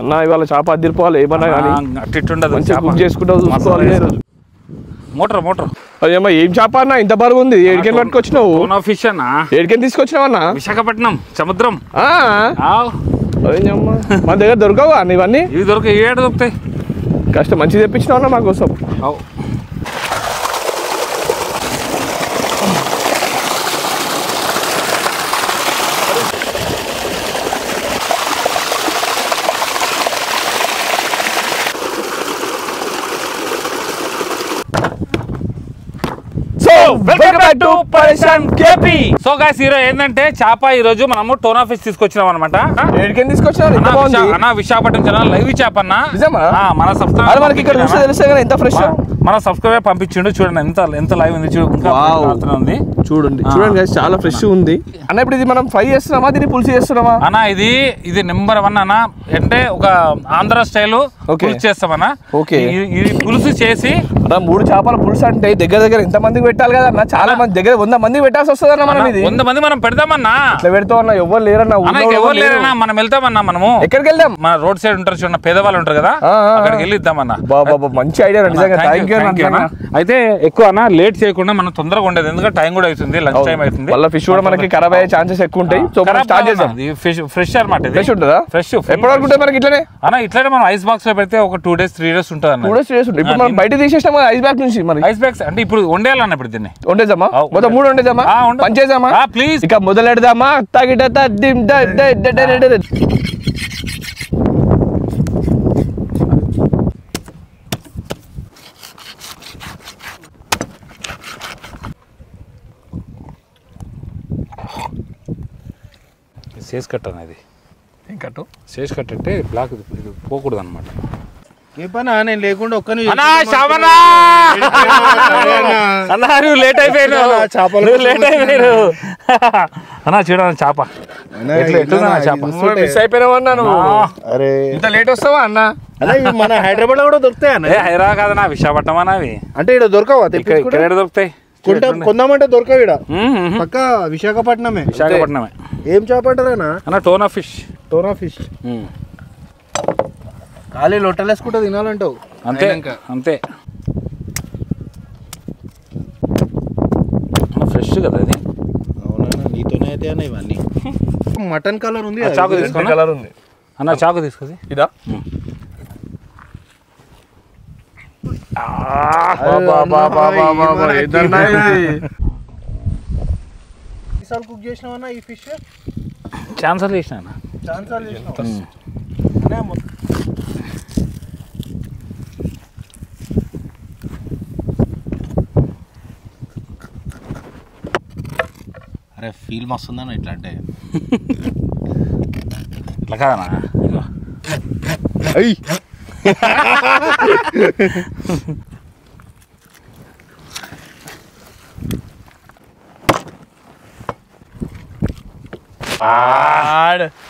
అన్న ఇవాళ చేప అదిరిపోవాలి ఏమన్నా కానీ అట్టిట్టుండదు బుక్ చేసుకుంటావు చూసుకోవాలి మోటార్ అదేమ్మా ఏం చేప అన్న ఇంత బరువు ఉంది ఏడికెన్ పట్టుకొచ్చినావు ఫిష్ అన్న ఏడికెన్ తీసుకొచ్చినావు అన్న విశాఖపట్నం సముద్రం అదేమ్మా మన దగ్గర దొరకవు అన్న ఇవన్నీ ఇవి ఏడు దొరుకుతాయి కష్టం మంచిగా తెప్పించినావు అన్న మా కోసం సో గైస్ ఈరోజు ఏంటంటే చేప ఈ రోజు మనము టోనా ఫిష్ తీసుకొచ్చినాం అనమాట విశాఖపట్నం జనాలు లైవ్ చేప అన్న మన సబ్స్క్రైబర్ పంపించిండు చూడండి ఎంత లైవ్ ఉంది చూడండి చూడండి చాలా ఫ్రెష్ ఉంది అన్న ఇప్పుడు ఇది మనం ఫ్రై చేస్తున్నామా దీన్ని పులుసు చేస్తున్నామా అన్న ఇది నెంబర్ 1 అన్న అంటే ఒక ఆంధ్ర స్టైల్ పులుసు చేస్తామన్నా ఇది పులుసు చేసి 3 చేపల పులుసు అంటే దగ్గర ఎంత మందికి పెట్టాలి కదా అన్న చాలా మంది దగ్గర 100 మందికి పెట్టాల్సి వస్తుంది అన్న మనం ఇది 100 మంది మనం పెడతామన్నా ఇట్లా పెడతాం అన్న ఎవరు లేరన్నా ఎవరు లేరన్నా మనం వెళ్తామన్నా మనము ఎక్కడికి వెళ్దాం మన రోడ్ సైడ్ ఉంటారు చూడండి పేదవాళ్ళు ఉంటారు కదా అక్కడికి వెళ్ళి ఇద్దామన్నా మంచి ఐడియా నిజంగా అయితే ఎక్కువ అన్న లేట్ చేయకుండా మనం తొందరగా ఉండేది ఎందుకంటే టైం కూడా అవుతుంది లంచ్ టైం అవుతుంది మళ్ళీ ఫిష్ కూడా మనకి ఖరాబ్ అయ్యే ఛాన్సెస్ ఎక్కువ ఉంటాయి సో మనం స్టార్ట్ చేద్దాం ఫ్రెష్ అన్నమాట ఫ్రెష్ ఉంటుందా ఫ్రెష్ ఎప్పటి వరకు ఉంటుంది మనకి ఇట్లనే అన్న ఇట్లనే మనం ఐస్ బాక్స్ లో పెడితే ఒక 2 days 3 days ఉంటుంది అన్న 2 days 3 days ఉంటుంది ఇప్పుడు మనం బయట తీసేస్తాం ఐస్ బ్యాగ్ నుంచి మరి ఐస్ బ్యాగ్స్ అంటే ఇప్పుడు వండేయాలన్న ఇప్పుడు దీన్ని వండేద్దామా మొత్తం 3 వండేద్దామా పంచేద్దామా ప్లీజ్ ఇక మొదలెడదామా తాగిట సేస్ కట్ అనేది ఏం కట్టు సేస్ కట్ అంటే బ్లాక్ ఇది పోకూడదు అనమాట ఏ పని నేను లేకుండా ఒక్కని లేట్ అయిపోయాను అన్నా చూడండి చేప మిస్ అయిపోయినావన్నా నువ్వు అరే ఇంత లేట్ వస్తావా అన్న మన హైదరాబాద్ లో కూడా దొరుకుతాయి అన్న హైదరాబాద్ కాదన్నా విశాఖపట్నం అన్న అవి అంటే ఇక్కడ దొరకవా ఇక్కడ దొరుకుతాయి కొందామంటే దొరకవు ఇక్కడ పక్క విశాఖపట్నమే ఏం చేప అంటారా అన్న టోనా ఫిష్ ఖాళీ లొట్టలేసుకుంటే తినాలంటావు అంతే అంతే ఫ్రెష్ కదా అది అవునా నీతోనే అయితే అన్న ఇవన్నీ మటన్ కలర్ ఉంది చాకు తీసుకుని కలర్ ఉంది అన్న చాకు తీసుకొని ఇదా కుక్ చేసినావన్నా ఈ ఫిష్ ఛాన్సర్ చేసిన అరే ఫీల్ మస్తుందన్న ఇట్లా అంటే ఇట్లా కాదన్నా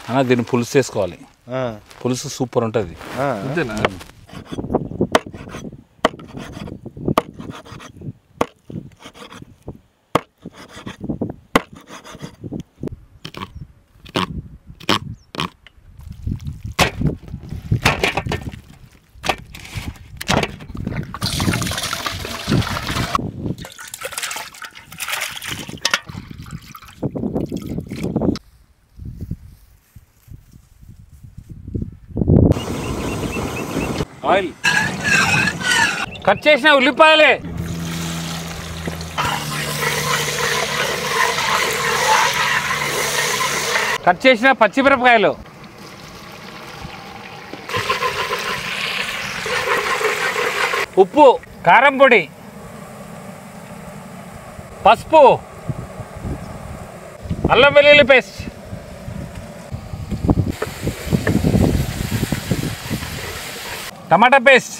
అన్న దీన్ని పులుసు చేసుకోవాలి పులుసు సూపర్ ఉంటుంది ఆయిల్ కట్ చేసిన ఉల్లిపాయలే కట్ చేసిన పచ్చిమిరపకాయలు ఉప్పు కారం పొడి పసుపు అల్లం వెల్లుల్లి పేస్ట్ టమాటా పేస్ట్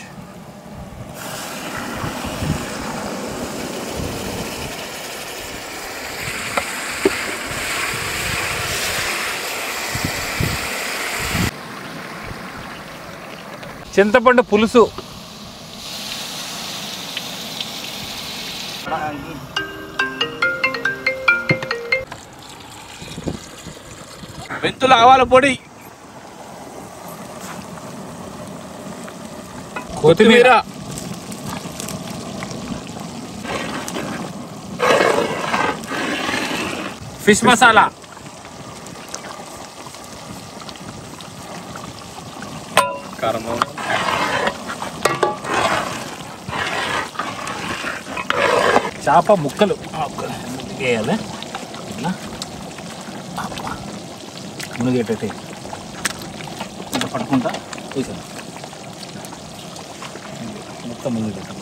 చింతపండు పులుసు మెంతుల ఆవాల పొడి కొత్తిమీర, ఫిష్ మసాలా, కారం, చేప ముక్కలు వేయాలి. ఇట్లా మునిగేటట్టు ఇంకా పట్టుకుంటా వేసాను మొత్తం మునిగేటట్టు.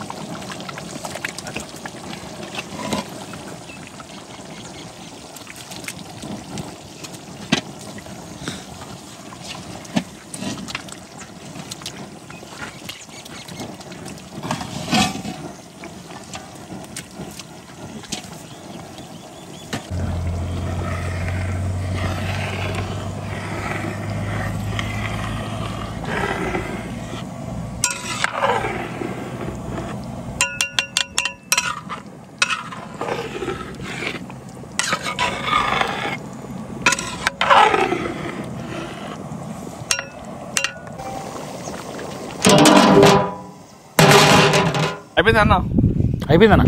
అయిపోయిందన్న. అయిపోయిందన్న.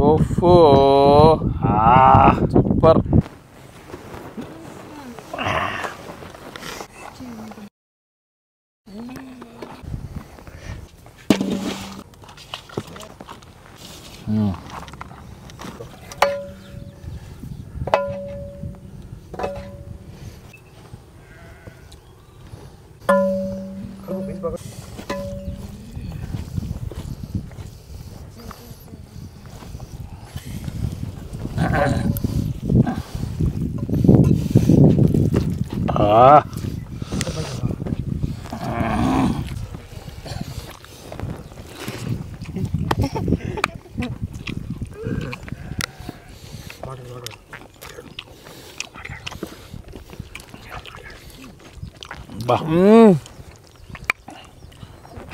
ఓఫో సూపర్.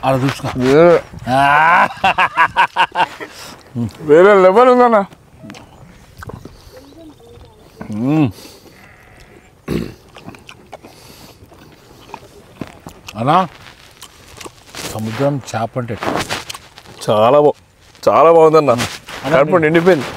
అలా చూసుకో, వేరే లెవెల్ ఉందన్న. అలా సముద్రం చేప అంటే చాలా బాగుందన్న. కడుపు నిండిపోయింది.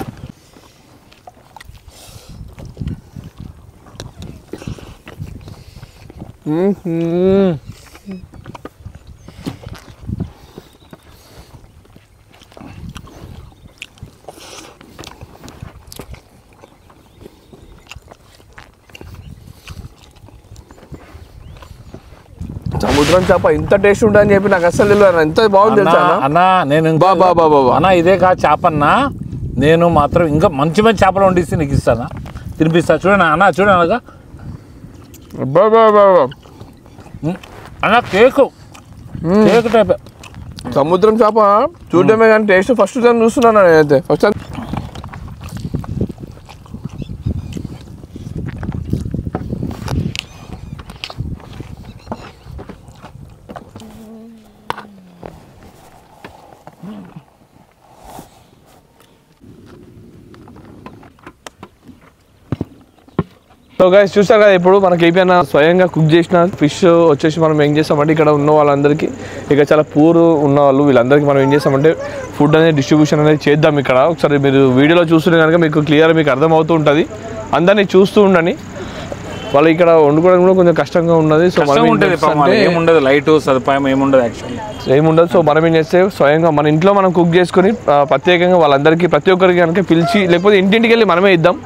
సముద్రం చేప ఇంత టేస్ట్ ఉంటుందని చెప్పి నాకు అసలు తెలియదు. ఎంత బాగుంది తెలుసా అన్న. నేను అన్న ఇదే కా చేప అన్నా, నేను మాత్రం ఇంకా మంచి మంచి చేపలు వండిస్తే నీకు ఇస్తానా, తినిపిస్తా. చూడండి అన్న, చూడండి అలాగా అన్న. కేక్ టైప్ సముద్రం చేప చూడటమే కానీ టేస్ట్ ఫస్ట్ టైం చూస్తున్నాను నేనైతే. ఫస్ట్ టైం సో గైస్ చూసారు కదా, ఇప్పుడు మనకి ఏపీఎన్న స్వయంగా కుక్ చేసిన ఫిష్ వచ్చేసి మనం ఏం చేస్తామంటే ఇక్కడ ఉన్న వాళ్ళందరికీ, ఇక చాలా పూర్ ఉన్న వాళ్ళు వీళ్ళందరికీ మనం ఏం చేస్తామంటే ఫుడ్ అనేది డిస్ట్రిబ్యూషన్ అనేది చేద్దాం. ఇక్కడ ఒకసారి మీరు వీడియోలో చూస్తుంటే కనుక మీకు క్లియర్ మీకు అర్థమవుతూ ఉంటుంది. అందరినీ చూస్తూ ఉండని. వాళ్ళు ఇక్కడ వండుకోవడం కూడా కొంచెం కష్టంగా ఉన్నది. సో ఏముండదు, లైట్ సదుపాయం ఏముండదు, యాక్చువల్లీ ఏముండదు. సో మనం ఏం చేస్తే స్వయంగా మన ఇంట్లో మనం కుక్ చేసుకొని ప్రత్యేకంగా వాళ్ళందరికీ ప్రతి ఒక్కరికి కనుక పిలిచి, లేకపోతే ఇంటింటికి వెళ్ళి మనమే ఇద్దాం.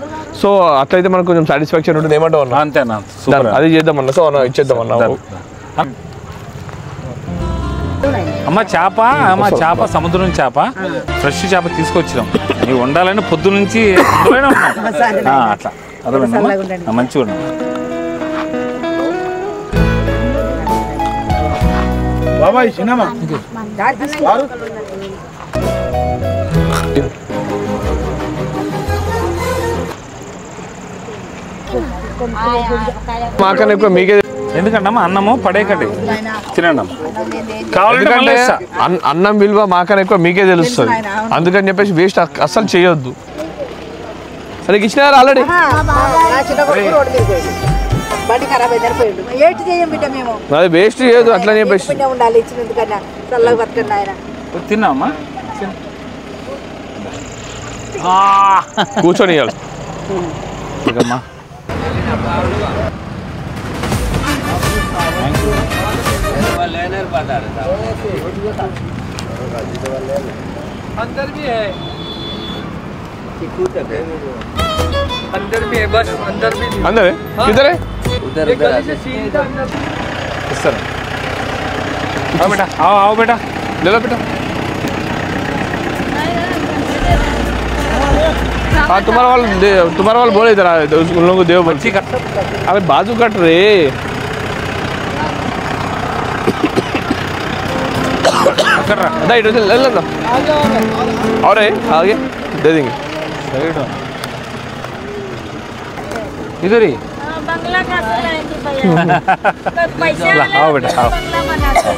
సో అట్లయితే మనకు కొంచెం సాటిస్ఫాక్షన్ ఉంటుంది. ఏమంటావు అన్న? అంతేనా, అది చేద్దాం అన్న. సో అన్న ఇచ్చేద్దాం అన్న. అమ్మ చేప సముద్రం చేప, ఫ్రెష్ చేప తీసుకొచ్చినాం. ఇవి వండాలని పొద్దు నుంచి అట్లా అర్థమైందా? మంచిగా ఉన్నాం. బాబాయ్ సినిమా మాకన్నా ఎక్కువ మీకే. ఎందుకంటమ్మా అన్నము పడేకండి, తినండి కావాలంటే. అన్నం విలువ మాకన్నా ఎక్కువ మీకే తెలుస్తుంది. అందుకని చెప్పేసి వేస్ట్ అస్సలు చేయొద్దు. నీకు ఇచ్చినారు ఆల్రెడీ నా చిన్న కొడుకు రోడ్డు మీద పోయిండు బండి ఖరాబ్ అయితే పోయిండు ఏంటి చేయం బిడ్డ మేము అది వేస్ట్ చేయదు అట్లా చెప్పేసి పుణ్యం ఉండాలి ఇచ్చినందుకన్నా చల్లగా బతకండి ఆయన తిన్నామా కూర్చొని ఇవ్వాలి ఇదమ్మా अंदर भी है अंदर भी है बस अंदर भी अंदर है किधर है ये गली से सीधा अंदर ఇస్తారు आओ बेटा आओ बेटा ले लो बेटा हाँ तुम्हारा वाला बोले इधर आए तो उन लोगों को देव बच्ची कर अबे बाजू कट रे कर रहा दाई ले ले लो और है आगे दे देंगे साइड इधर ही बंगला का पैसा आओ बेटा आओ बंगला बनाते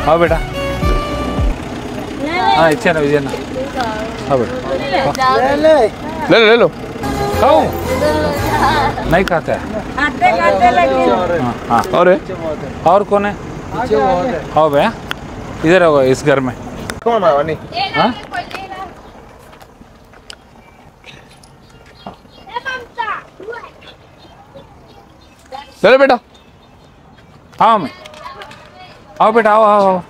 आओ बेटा हाँ इच्छा विजय ना आओ बेटा ले लो खाओ नहीं खाता है खाते खाते लगे हाँ हाँ और है और कौन है आओ भैया इधर आओ इस घर में कौन है वानी हाँ ले लो बेटा आओ मैं आओ बेटा आओ आओ आओ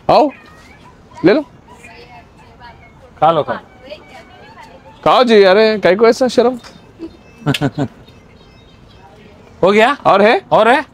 आओ ले लो खा लो खा खाओ जी अरे कहीं को ऐसा शर्म हो गया और है और है